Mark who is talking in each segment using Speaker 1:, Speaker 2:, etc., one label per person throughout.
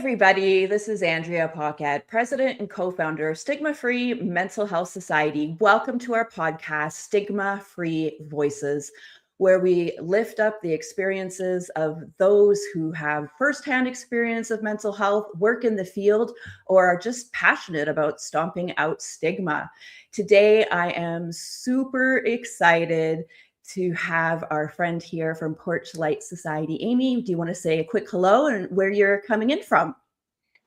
Speaker 1: everybody. This is Andrea Paquette, president and co-founder of Stigma-Free Mental Health Society. Welcome to our podcast, Stigma-Free Voices, where we lift up the experiences of those who have firsthand experience of mental health, work in the field, or are just passionate about stomping out stigma. Today, I am super excited to have our friend here from Porch Light Society. Amy, do you want to say a quick hello and where you're coming in from?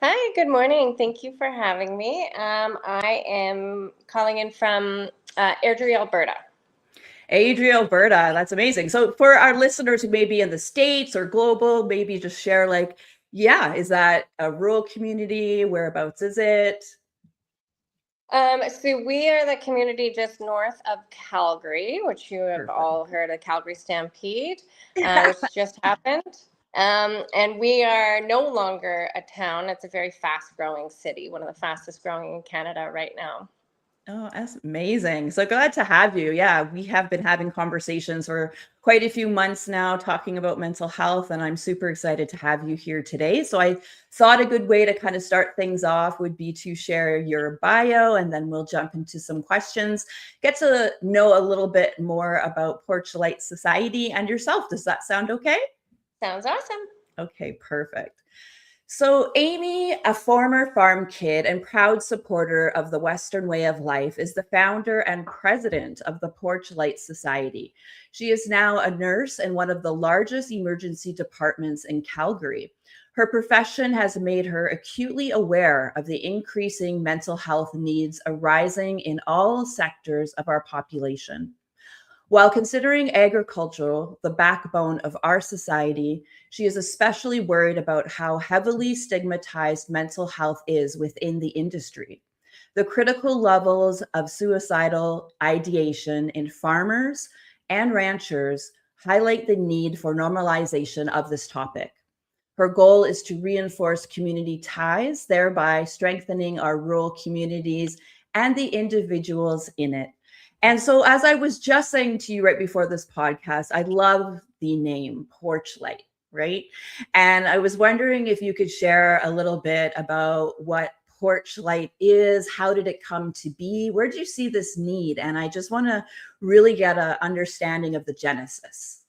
Speaker 2: Hi, good morning. Thank you for having me. I am calling in from Airdrie, Alberta.
Speaker 1: Adria, Alberta. That's amazing. So for our listeners who may be in the States or global, maybe just share is that a rural community? Whereabouts is it?
Speaker 2: So we are the community just north of Calgary, which you have all heard of, Calgary Stampede, which just happened. And we are no longer a town. It's a very fast-growing city, one of the fastest growing in Canada right now.
Speaker 1: Oh, that's amazing. So glad to have you. Yeah, we have been having conversations for quite a few months now talking about mental health, and I'm super excited to have you here today. So I thought a good way to kind of start things off would be to share your bio, and then we'll jump into some questions, get to know a little bit more about Porch Light Society and yourself. Does that sound okay?
Speaker 2: Sounds awesome.
Speaker 1: Okay, perfect. So Amy, a former farm kid and proud supporter of the Western way of life, is the founder and president of the Porch Light Society. She is now a nurse in one of the largest emergency departments in Calgary. Her profession has made her acutely aware of the increasing mental health needs arising in all sectors of our population. While considering agriculture the backbone of our society, she is especially worried about how heavily stigmatized mental health is within the industry. The critical levels of suicidal ideation in farmers and ranchers highlight the need for normalization of this topic. Her goal is to reinforce community ties, thereby strengthening our rural communities and the individuals in it. And so, as I was just saying to you right before this podcast, I love the name Porch Light, right? And I was wondering if you could share a little bit about what Porch Light is. How did it come to be? Where did you see this need? And I just want to really get an understanding of the genesis.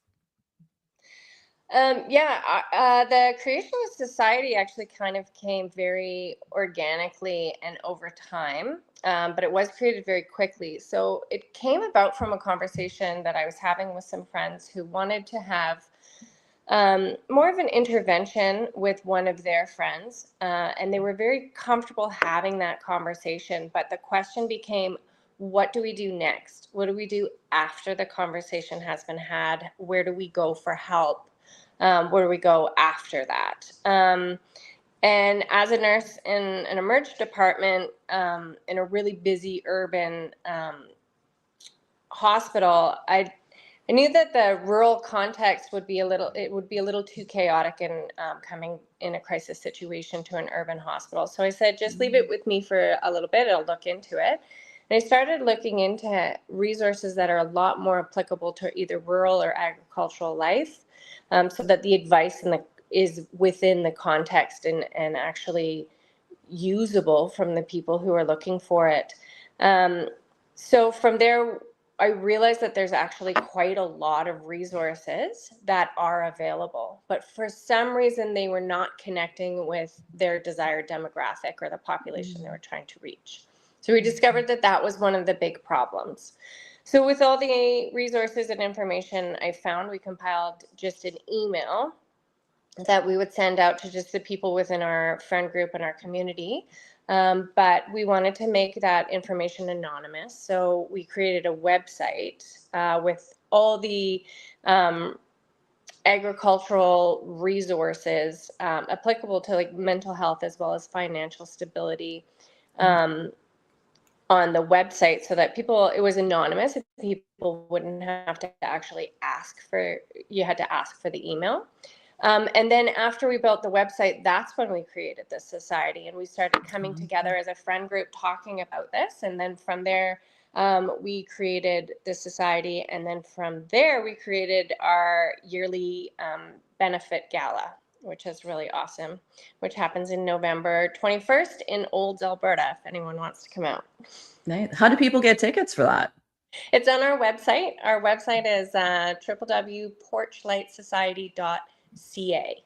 Speaker 2: The creation of society actually kind of came very organically and over time, but it was created very quickly. So it came about from a conversation that I was having with some friends who wanted to have more of an intervention with one of their friends, and they were very comfortable having that conversation. But the question became, what do we do next? What do we do after the conversation has been had? Where do we go for help? Where do we go after that? And as a nurse in an emergency department in a really busy urban hospital, I knew that the rural context would be a little too chaotic in coming in a crisis situation to an urban hospital. So I said, just leave it with me for a little bit. I'll look into it. And I started looking into resources that are a lot more applicable to either rural or agricultural life, so that the advice is within the context and actually usable from the people who are looking for it. So from there, I realized that there's actually quite a lot of resources that are available, but for some reason they were not connecting with their desired demographic or the population they were trying to reach. So we discovered that that was one of the big problems. So with all the resources and information I found, we compiled just an email that we would send out to just the people within our friend group and our community. But we wanted to make that information anonymous. So we created a website with all the agricultural resources applicable to like mental health as well as financial stability on the website, so that it was anonymous. People wouldn't have to actually you had to ask for the email. And then after we built the website, that's when we created this society, and we started coming together as a friend group talking about this. And then from there, we created the society. And then from there, we created our yearly benefit gala. which is really awesome, which happens in November 21st in Olds, Alberta, if anyone wants to come out.
Speaker 1: Nice. How do people get tickets for that?
Speaker 2: It's on our website. Our website is www.porchlightsociety.ca.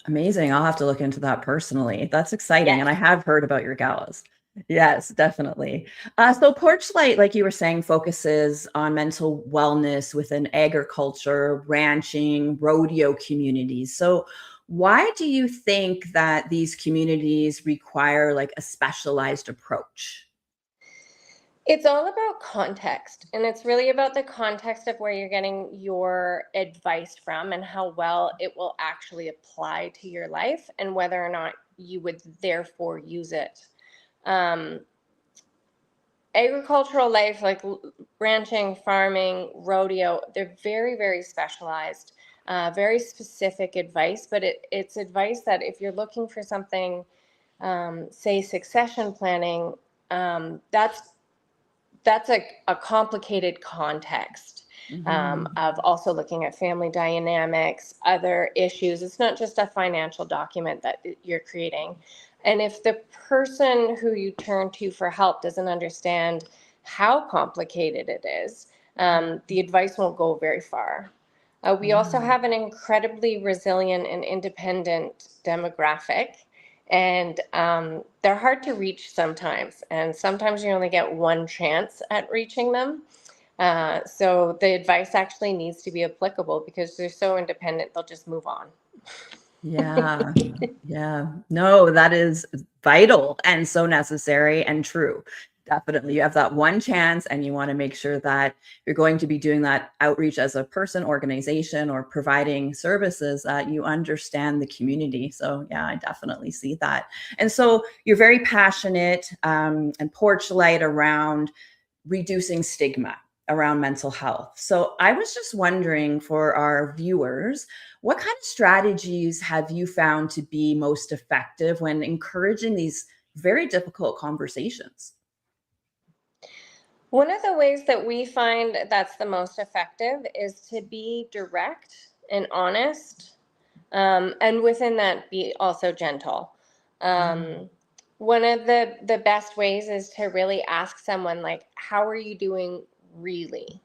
Speaker 1: Amazing. I'll have to look into that personally. That's exciting.
Speaker 2: Yes.
Speaker 1: And I have heard about your galas. Yes, definitely. So Porch Light, like you were saying, focuses on mental wellness within agriculture, ranching, rodeo communities. So why do you think that these communities require like a specialized approach?
Speaker 2: It's all about context, and it's really about the context of where you're getting your advice from and how well it will actually apply to your life and whether or not you would therefore use it. Um, Agricultural life, like ranching, farming, rodeo, they're very, very specialized, very specific advice, but it's advice that if you're looking for something, say succession planning, that's a complicated context of also looking at family dynamics, other issues. It's not just a financial document that you're creating. And if the person who you turn to for help doesn't understand how complicated it is, the advice won't go very far. We also have an incredibly resilient and independent demographic. And they're hard to reach sometimes. And sometimes you only get one chance at reaching them. So the advice actually needs to be applicable because they're so independent, they'll just move on.
Speaker 1: Yeah. Yeah. No, that is vital and so necessary and true. Definitely. You have that one chance and you want to make sure that you're going to be doing that outreach as a person, organization, or providing services that you understand the community. So yeah, I definitely see that. And so you're very passionate and Porch Light around reducing stigma around mental health. So I was just wondering for our viewers, what kind of strategies have you found to be most effective when encouraging these very difficult conversations?
Speaker 2: One of the ways that we find that's the most effective is to be direct and honest, and within that, be also gentle. One of the best ways is to really ask someone, like, how are you doing really?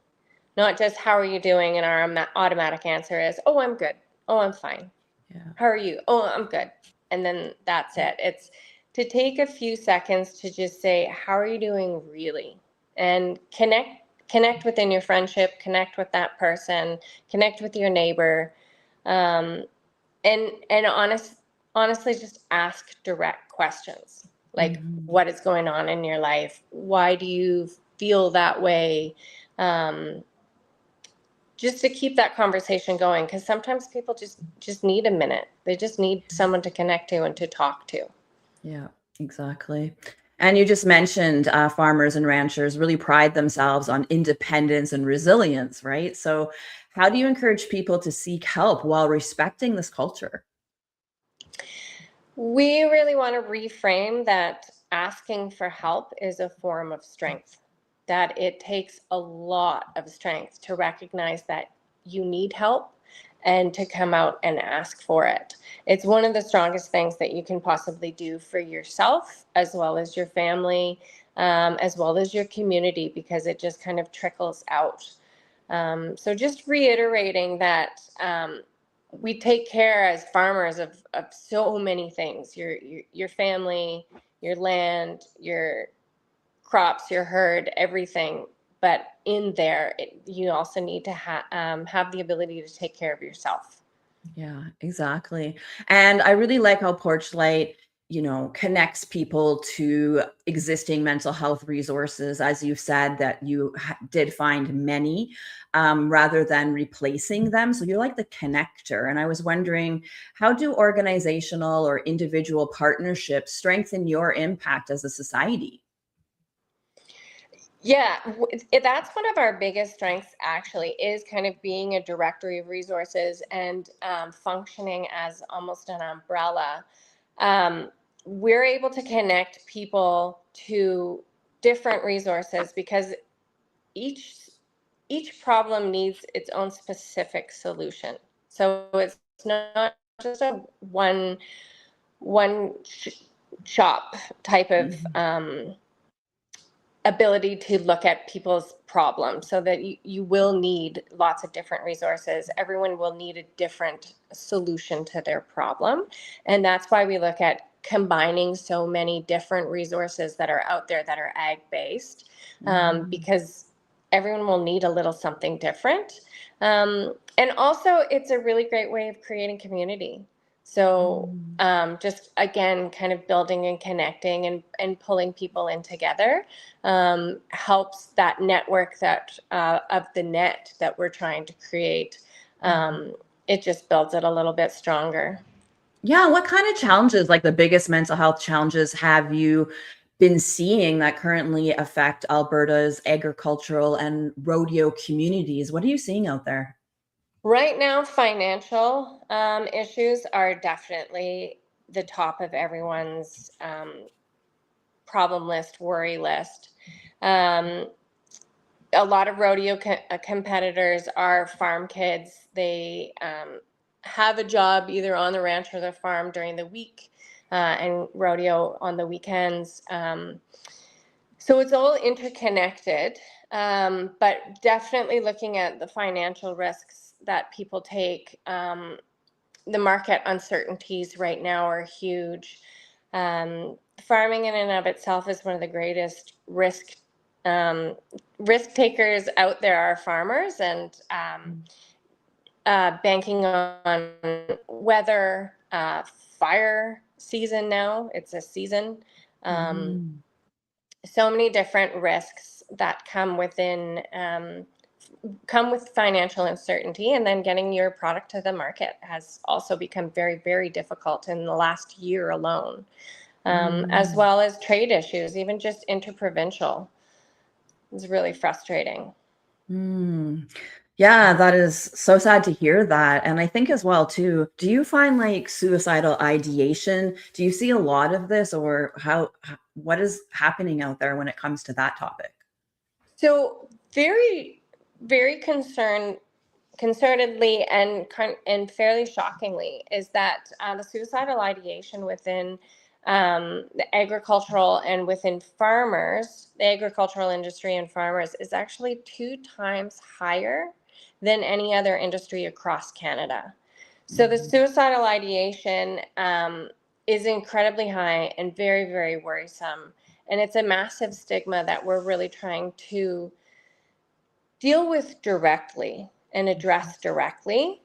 Speaker 2: Not just how are you doing, and our automatic answer is, oh, I'm good. Oh, I'm fine.
Speaker 1: Yeah.
Speaker 2: How are you? Oh, I'm good. And then that's it. It's to take a few seconds to just say, how are you doing really? And connect within your friendship, connect with that person, connect with your neighbor, and honestly just ask direct questions, like what is going on in your life, why do you feel that way, just to keep that conversation going, because sometimes people just need a minute. They just need someone to connect to and to talk to.
Speaker 1: Yeah, exactly. And you just mentioned farmers and ranchers really pride themselves on independence and resilience, right? So, how do you encourage people to seek help while respecting this culture?
Speaker 2: We really want to reframe that asking for help is a form of strength, that it takes a lot of strength to recognize that you need help and to come out and ask for it. It's one of the strongest things that you can possibly do for yourself, as well as your family, as well as your community, because it just kind of trickles out. So just reiterating that we take care as farmers of so many things, your family, your land, your crops, your herd, everything. But in there, you also need to have the ability to take care of yourself.
Speaker 1: Yeah, exactly. And I really like how Porch Light, connects people to existing mental health resources, as you said, that you did find many rather than replacing them. So you're like the connector. And I was wondering, how do organizational or individual partnerships strengthen your impact as a society?
Speaker 2: Yeah, that's one of our biggest strengths, actually, is kind of being a directory of resources and functioning as almost an umbrella. We're able to connect people to different resources because each each problem needs its own specific solution. So it's not just a one shop type of ability to look at people's problems, so that you will need lots of different resources. Everyone will need a different solution to their problem. And that's why we look at combining so many different resources that are out there that are ag based, because everyone will need a little something different. And also it's a really great way of creating community. So just again, kind of building and connecting and pulling people in together helps that network that of the net that we're trying to create. It just builds it a little bit stronger.
Speaker 1: Yeah, what kind of challenges, like the biggest mental health challenges, have you been seeing that currently affect Alberta's agricultural and rodeo communities? What are you seeing out there?
Speaker 2: Right now, financial issues are definitely the top of everyone's problem list, worry list. A lot of rodeo competitors are farm kids. They have a job either on the ranch or the farm during the week, and rodeo on the weekends. So it's all interconnected, but definitely looking at the financial risks that people take. The market uncertainties right now are huge. Farming in and of itself is one of the greatest risk takers out there are farmers, and banking on weather, fire season now. It's a season. So many different risks that come with financial uncertainty, and then getting your product to the market has also become very, very difficult in the last year alone, as well as trade issues, even just interprovincial. It's really frustrating.
Speaker 1: Yeah, that is so sad to hear that. And I think as well too, do you find like suicidal ideation, do you see a lot of this, or what is happening out there when it comes to that topic?
Speaker 2: So very, very concernedly and fairly shockingly is that the suicidal ideation within the agricultural and within farmers, the agricultural industry and farmers, is actually 2 times higher than any other industry across Canada. So the suicidal ideation is incredibly high and very, very worrisome. And it's a massive stigma that we're really trying to deal with directly and address directly.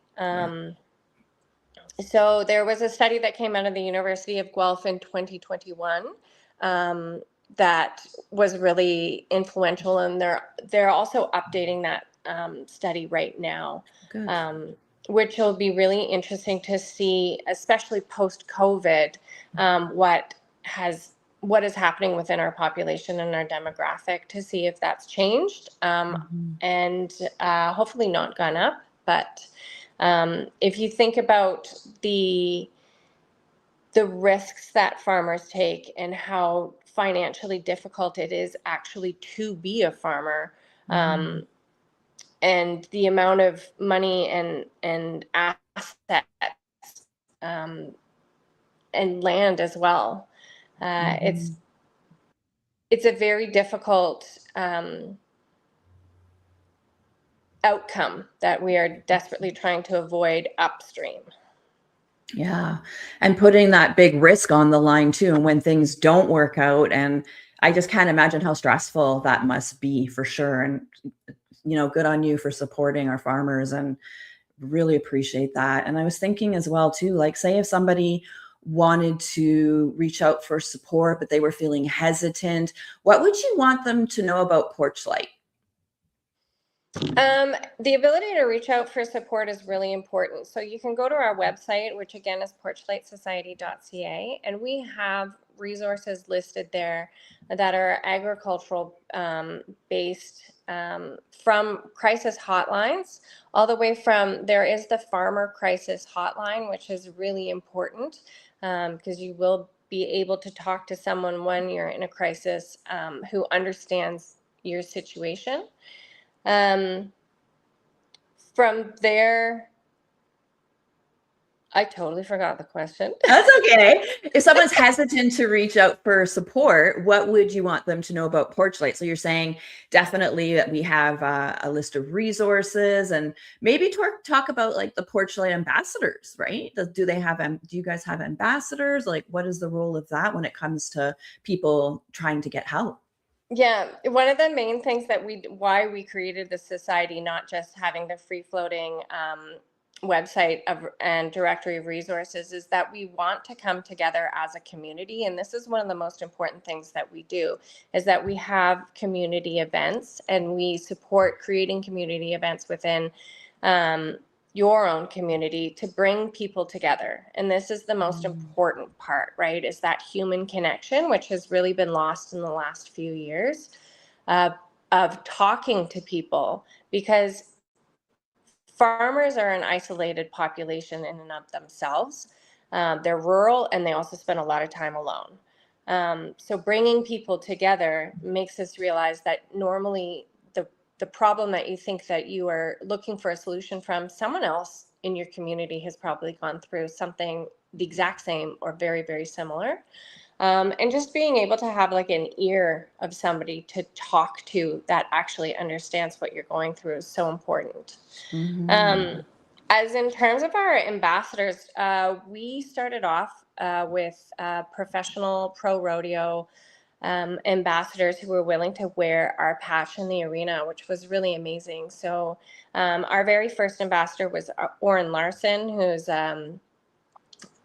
Speaker 2: So there was a study that came out of the University of Guelph in 2021 that was really influential, and they're also updating that study right now, which will be really interesting to see, especially post-COVID, what is happening within our population and our demographic, to see if that's changed, and hopefully not gone up. But if you think about the risks that farmers take and how financially difficult it is actually to be a farmer, and the amount of money and assets and land as well, it's a very difficult outcome that we are desperately trying to avoid upstream.
Speaker 1: Yeah. And putting that big risk on the line too. And when things don't work out, and I just can't imagine how stressful that must be, for sure. And, good on you for supporting our farmers, and really appreciate that. And I was thinking as well too, like, say if somebody wanted to reach out for support, but they were feeling hesitant, what would you want them to know about Porch Light?
Speaker 2: The ability to reach out for support is really important. So you can go to our website, which again is porchlightsociety.ca, and we have resources listed there that are agricultural based, from crisis hotlines all the way from, there is the farmer crisis hotline, which is really important, because you will be able to talk to someone when you're in a crisis, who understands your situation. From there, I totally forgot the question.
Speaker 1: That's okay. If someone's hesitant to reach out for support, what would you want them to know about Porch Light? So you're saying definitely that we have a list of resources, and maybe talk about like the Porch Light Ambassadors, right? Do they have, do you guys have ambassadors? Like, what is the role of that when it comes to people trying to get help?
Speaker 2: Yeah, one of the main things that why we created the society, not just having the free floating website and directory of resources, is that we want to come together as a community. And this is one of the most important things that we do, is that we have community events, and we support creating community events within your own community to bring people together. And this is the most important part, right? Is that human connection, which has really been lost in the last few years, of talking to people, because farmers are an isolated population in and of themselves. They're rural, and they also spend a lot of time alone. So bringing people together makes us realize that normally the problem that you think that you are looking for a solution from, someone else in your community has probably gone through something the exact same or very, very similar. And just being able to have like an ear of somebody to talk to that actually understands what you're going through is so important.
Speaker 1: Mm-hmm.
Speaker 2: As in terms of our ambassadors, we started off with professional pro rodeo ambassadors who were willing to wear our patch in the arena, which was really amazing. So our very first ambassador was Orrin Larson, who's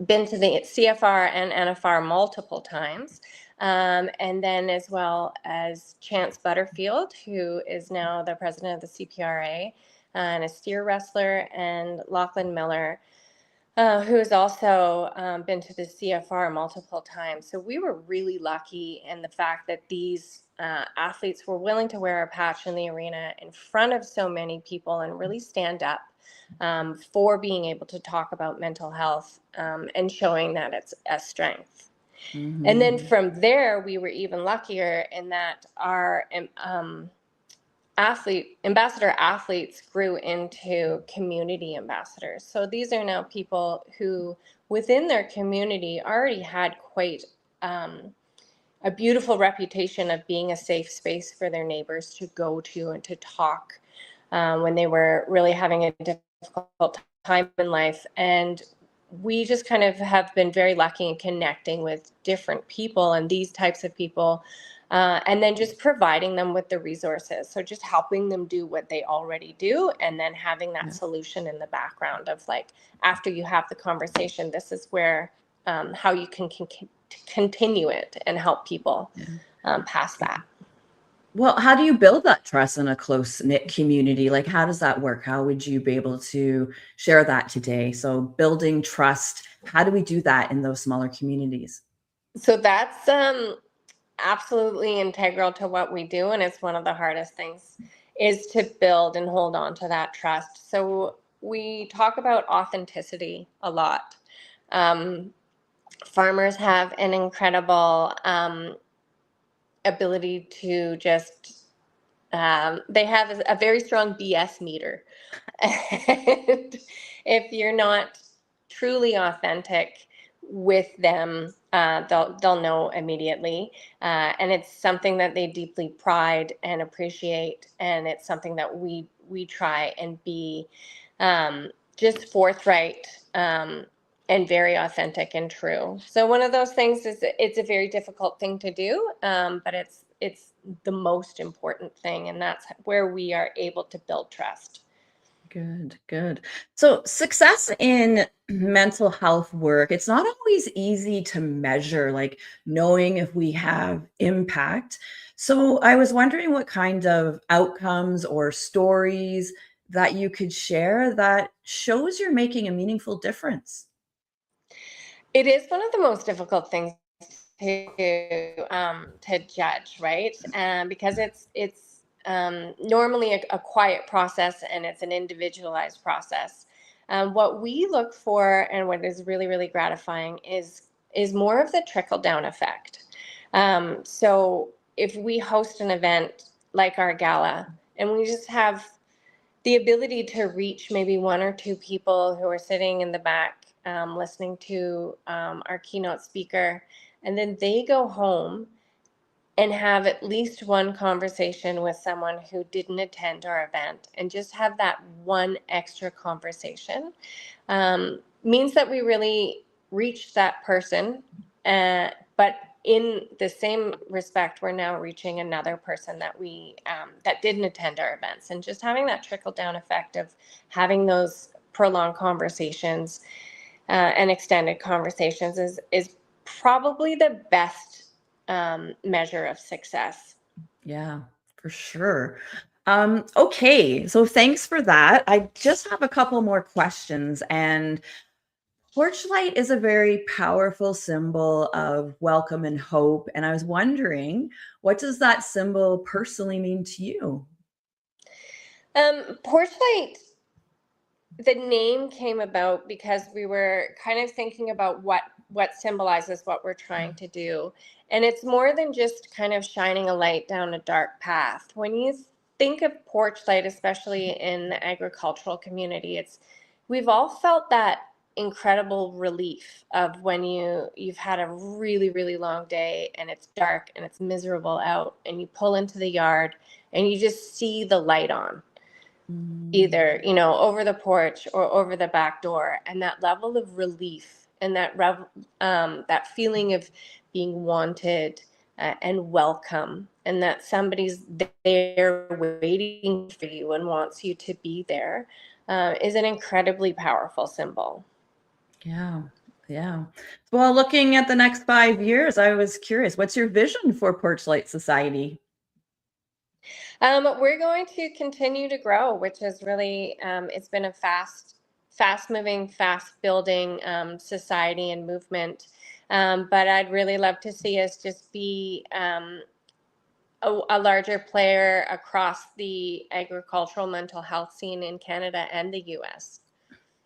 Speaker 2: been to the CFR and NFR multiple times. And then as well as Chance Butterfield, who is now the president of the CPRA and a steer wrestler, and Lachlan Miller, who has also been to the CFR multiple times. So we were really lucky in the fact that these athletes were willing to wear a patch in the arena in front of so many people and really stand up for being able to talk about mental health and showing that it's a strength.
Speaker 1: Mm-hmm.
Speaker 2: And then from there, we were even luckier in that our ambassador athletes grew into community ambassadors. So these are now people who within their community already had quite a beautiful reputation of being a safe space for their neighbors to go to and to talk when they were really having a difficult time in life. And we just kind of have been very lucky in connecting with different people and these types of people, and then just providing them with the resources. So just helping them do what they already do, and then having that solution in the background of like, after you have the conversation, this is where how you can continue it and help people past that.
Speaker 1: Well, how do you build that trust in a close-knit community? Like, how does that work? How would you be able to share that today? So building trust, how do we do that in those smaller communities?
Speaker 2: So that's absolutely integral to what we do. And it's one of the hardest things, is to build and hold on to that trust. So we talk about authenticity a lot. Farmers have an incredible ability to just, they have a very strong BS meter. And if you're not truly authentic with them, they'll know immediately. And it's something that they deeply pride and appreciate. And it's something that we try and be just forthright and very authentic and true. So one of those things is, it's a very difficult thing to do, but it's the most important thing. And that's where we are able to build trust.
Speaker 1: Good, good. So success in mental health work, it's not always easy to measure, like knowing if we have impact. So I was wondering what kind of outcomes or stories that you could share that shows you're making a meaningful difference.
Speaker 2: It is one of the most difficult things to judge, right? Because it's normally a quiet process, and it's an individualized process. What we look for, and what is really, really gratifying, is more of the trickle down effect. So if we host an event like our gala, and we just have the ability to reach maybe one or two people who are sitting in the back listening to our keynote speaker, and then they go home and have at least one conversation with someone who didn't attend our event, and just have that one extra conversation, means that we really reached that person. But in the same respect, we're now reaching another person that we that didn't attend our events, and just having that trickle down effect of having those prolonged conversations and extended conversations is probably the best measure of success.
Speaker 1: Yeah, for sure. Okay, so thanks for that. I just have a couple more questions. And Porch Light is a very powerful symbol of welcome and hope. And I was wondering, what does that symbol personally mean to you?
Speaker 2: Porch Light, the name came about because we were kind of thinking about what symbolizes what we're trying to do. And it's more than just kind of shining a light down a dark path. When you think of Porch Light, especially in the agricultural community, we've all felt that incredible relief of when you've had a really, really long day and it's dark and it's miserable out, and you pull into the yard and you just see the light on, either over the porch or over the back door, and that level of relief and that feeling of being wanted and welcome, and that somebody's there waiting for you and wants you to be there, is an incredibly powerful symbol.
Speaker 1: Yeah. Yeah. Well, looking at the next 5 years, I was curious, what's your vision for Porch Light Society?
Speaker 2: We're going to continue to grow, which is really, it's been a fast moving, fast building society and movement. But I'd really love to see us just be a larger player across the agricultural mental health scene in Canada and the US.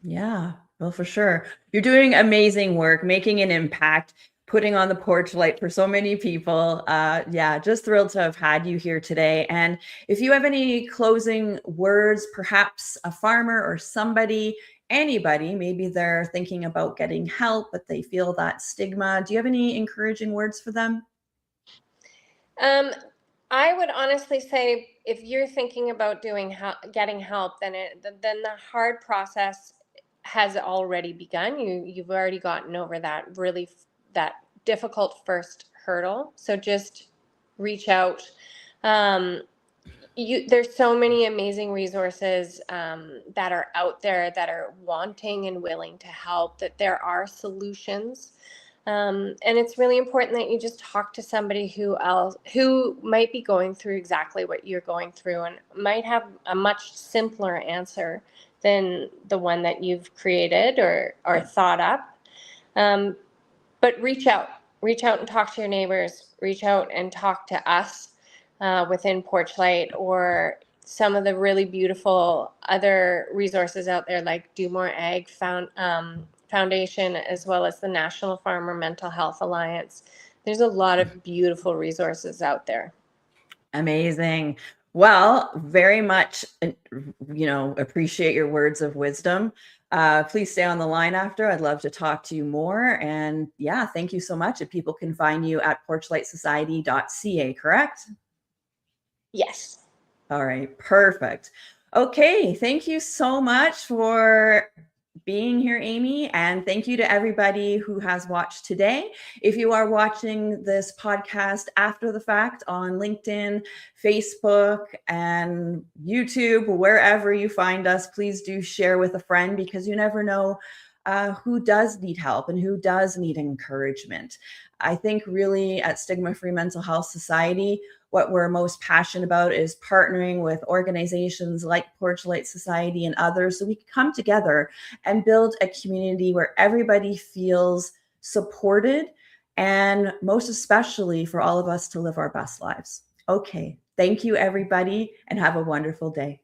Speaker 1: Yeah, well, for sure. You're doing amazing work, making an impact, putting on the porch light for so many people. Yeah, just thrilled to have had you here today. And if you have any closing words, perhaps a farmer or somebody, anybody, maybe they're thinking about getting help, but they feel that stigma. Do you have any encouraging words for them?
Speaker 2: I would honestly say, if you're thinking about getting help, then the hard process has already begun. You've already gotten over that difficult first hurdle. So just reach out. There's so many amazing resources that are out there that are wanting and willing to help, that there are solutions. And it's really important that you just talk to somebody who might be going through exactly what you're going through, and might have a much simpler answer than the one that you've created or thought up. But reach out and talk to your neighbors, reach out and talk to us within Porch Light, or some of the really beautiful other resources out there like Do More Ag Foundation, as well as the National Farmer Mental Health Alliance. There's a lot of beautiful resources out there.
Speaker 1: Amazing. Well, very much, appreciate your words of wisdom. Please stay on the line after. I'd love to talk to you more. And yeah, thank you so much. If people can find you at porchlightsociety.ca, correct?
Speaker 2: Yes.
Speaker 1: All right, perfect. Okay, thank you so much for being here, Amy, and thank you to everybody who has watched today. If you are watching this podcast after the fact on LinkedIn, Facebook, and YouTube, wherever you find us, please do share with a friend, because you never know who does need help and who does need encouragement. I think really at Stigma-Free Mental Health Society, what we're most passionate about is partnering with organizations like Porch Light Society and others, so we can come together and build a community where everybody feels supported, and most especially for all of us to live our best lives. Okay, thank you everybody, and have a wonderful day.